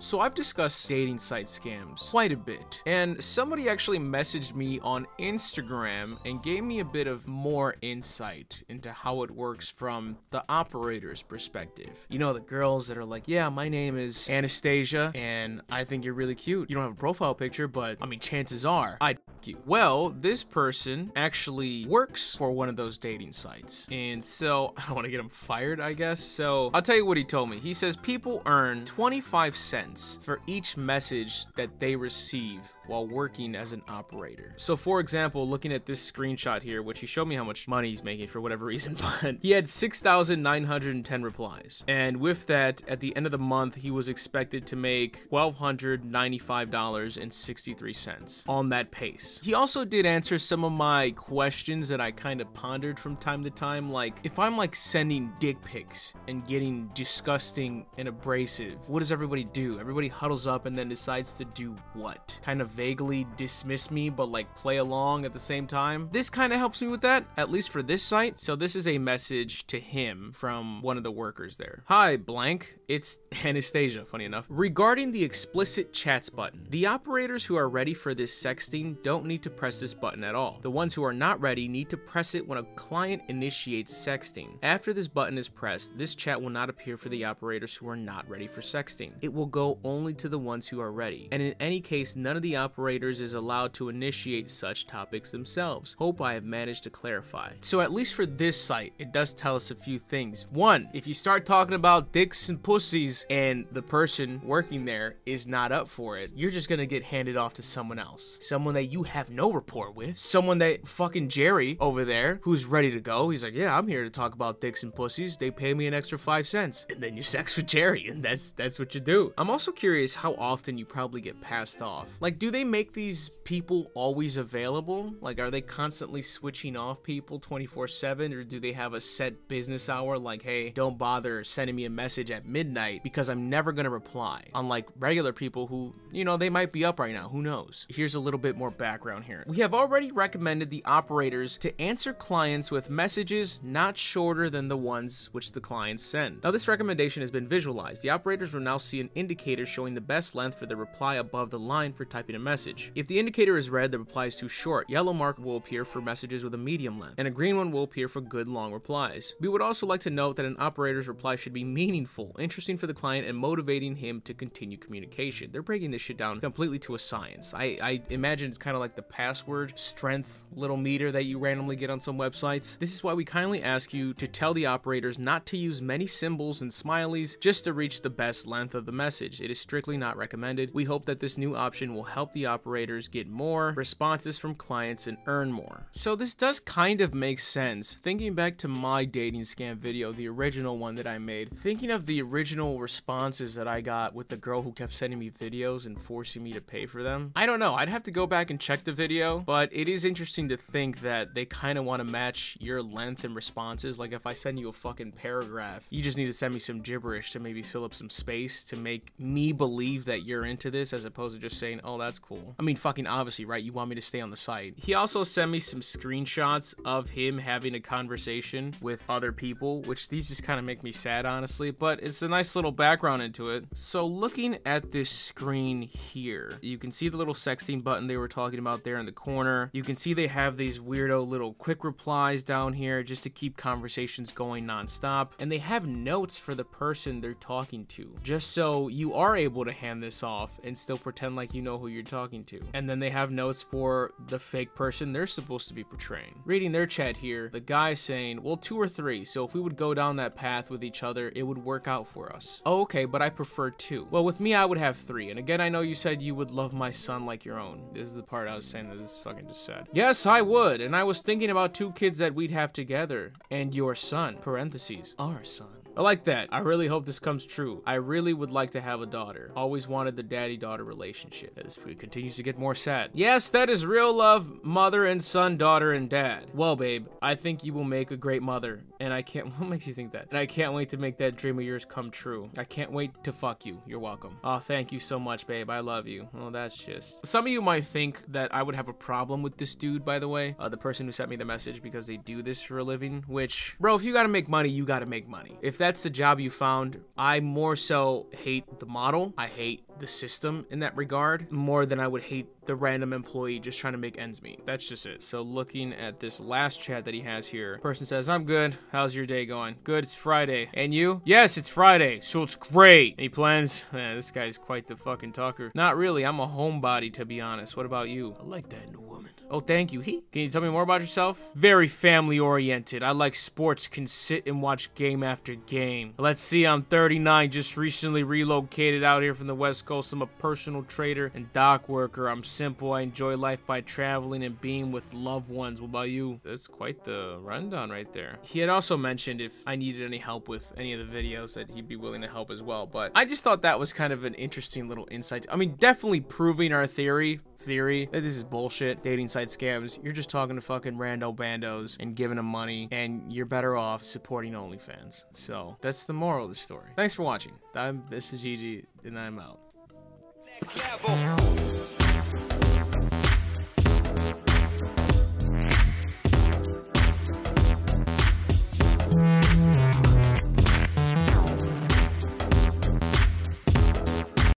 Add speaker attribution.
Speaker 1: So I've discussed dating site scams quite a bit, and somebody actually messaged me on Instagram and gave me a bit of more insight into how it works from the operator's perspective. You know, the girls that are like, yeah, my name is Anastasia, and I think you're really cute. You don't have a profile picture, but I mean, chances are I'd f you. Well, this person actually works for one of those dating sites, and so I don't want to get him fired, I guess. So I'll tell you what he told me. He says people earn 25 cents for each message that they receive while working as an operator. So for example, looking at this screenshot here, which he showed me how much money he's making for whatever reason, but he had 6,910 replies. And with that, at the end of the month, he was expected to make $1,295.63 on that pace. He also did answer some of my questions that I kind of pondered from time to time, like if I'm like sending dick pics and getting disgusting and abrasive, what does everybody do? Everybody huddles up and then decides to do what? Kind of vaguely dismiss me, but like play along at the same time. This kind of helps me with that, at least for this site. So this is a message to him from one of the workers there. Hi, blank. It's Anastasia, funny enough. Regarding the explicit chats button, the operators who are ready for this sexting don't need to press this button at all. The ones who are not ready need to press it when a client initiates sexting. After this button is pressed, this chat will not appear for the operators who are not ready for sexting. It will go only to the ones who are ready. And in any case, none of the operators is allowed to initiate such topics themselves. Hope I have managed to clarify. So at least for this site, it does tell us a few things. One, if you start talking about dicks and pussies and the person working there is not up for it, you're just gonna get handed off to someone else. Someone that you have no rapport with. Someone that fucking Jerry over there who's ready to go. He's like, yeah, I'm here to talk about dicks and pussies. They pay me an extra 5 cents. And then you sex with Jerry, and that's what you do. I'm also curious how often you probably get passed off. Like, do they make these people always available? Like, are they constantly switching off people 24/7, or do they have a set business hour like, hey, don't bother sending me a message at midnight because I'm never gonna reply? Unlike regular people who, you know, they might be up right now, who knows? Here's a little bit more background here. We have already recommended the operators to answer clients with messages not shorter than the ones which the clients send. Now, this recommendation has been visualized. The operators will now see an indicator showing the best length for the reply above the line for typing a message. If the indicator is red, the reply is too short. Yellow mark will appear for messages with a medium length, and a green one will appear for good long replies. We would also like to note that an operator's reply should be meaningful, interesting for the client, and motivating him to continue communication. They're breaking this shit down completely to a science. I imagine it's kind of like the password strength little meter that you randomly get on some websites. This is why we kindly ask you to tell the operators not to use many symbols and smileys just to reach the best length of the message. It is strictly not recommended. We hope that this new option will help the operators get more responses from clients and earn more. So this does kind of make sense. Thinking back to my dating scam video, the original one that I made, thinking of the original responses that I got with the girl who kept sending me videos and forcing me to pay for them. I don't know, I'd have to go back and check the video, but it is interesting to think that they kind of want to match your length and responses. Like if I send you a fucking paragraph, you just need to send me some gibberish to maybe fill up some space to make me believe that you're into this, as opposed to just saying, oh, that's cool. I mean, fucking obviously, right? You want me to stay on the site. He also sent me some screenshots of him having a conversation with other people, which these just kind of make me sad, honestly, but it's a nice little background into it. So looking at this screen here, you can see the little sexting button they were talking about there in the corner. You can see they have these weirdo little quick replies down here just to keep conversations going nonstop. And they have notes for the person they're talking to, just so you are able to hand this off and still pretend like you know who you're talking to. And then they have notes for the fake person they're supposed to be portraying. Reading their chat here, the guy saying, well, 2 or 3, so if we would go down that path with each other, it would work out for us. Oh, okay, but I prefer 2. Well, with me, I would have 3. And again, I know you said you would love my son like your own. This is the part I was saying that this is fucking just sad. Yes, I would, and I was thinking about 2 kids that we'd have together, and your son, parentheses, our son. I like that. I really hope this comes true. I really would like to have a daughter. Always wanted the daddy-daughter relationship. As it continues to get more sad. Yes, that is real love, mother and son, daughter and dad. Well, babe, I think you will make a great mother, and I can't, what makes you think that? And I can't wait to make that dream of yours come true. I can't wait to fuck you. You're welcome. Oh, thank you so much, babe. I love you. Oh, that's just... Some of you might think that I would have a problem with this dude, by the way. The person who sent me the message, because they do this for a living, which, bro, if you gotta make money, you gotta make money. If that's that's the job you found. I more so hate the model. I hate the system in that regard more than I would hate the random employee just trying to make ends meet. That's just it. So looking at this last chat that he has here, person says, I'm good. How's your day going? Good, it's Friday. And you? Yes, it's Friday, so it's great. Any plans? Man, this guy's quite the fucking talker. Not really, I'm a homebody, to be honest. What about you? I like that in a woman. Oh, thank you. Can you tell me more about yourself? Very family oriented. I like sports, can sit and watch game after game. Let's see, I'm 39, just recently relocated out here from the West Coast. I'm a personal trader and dock worker. I'm simple. I enjoy life by traveling and being with loved ones. What about you? That's quite the rundown right there. He had also mentioned if I needed any help with any of the videos that he'd be willing to help as well. But I just thought that was kind of an interesting little insight. I mean, definitely proving our theory that this is bullshit. Dating site scams. You're just talking to fucking rando bandos and giving them money, and you're better off supporting OnlyFans. So that's the moral of the story. Thanks for watching. This is Gigi, and I'm out.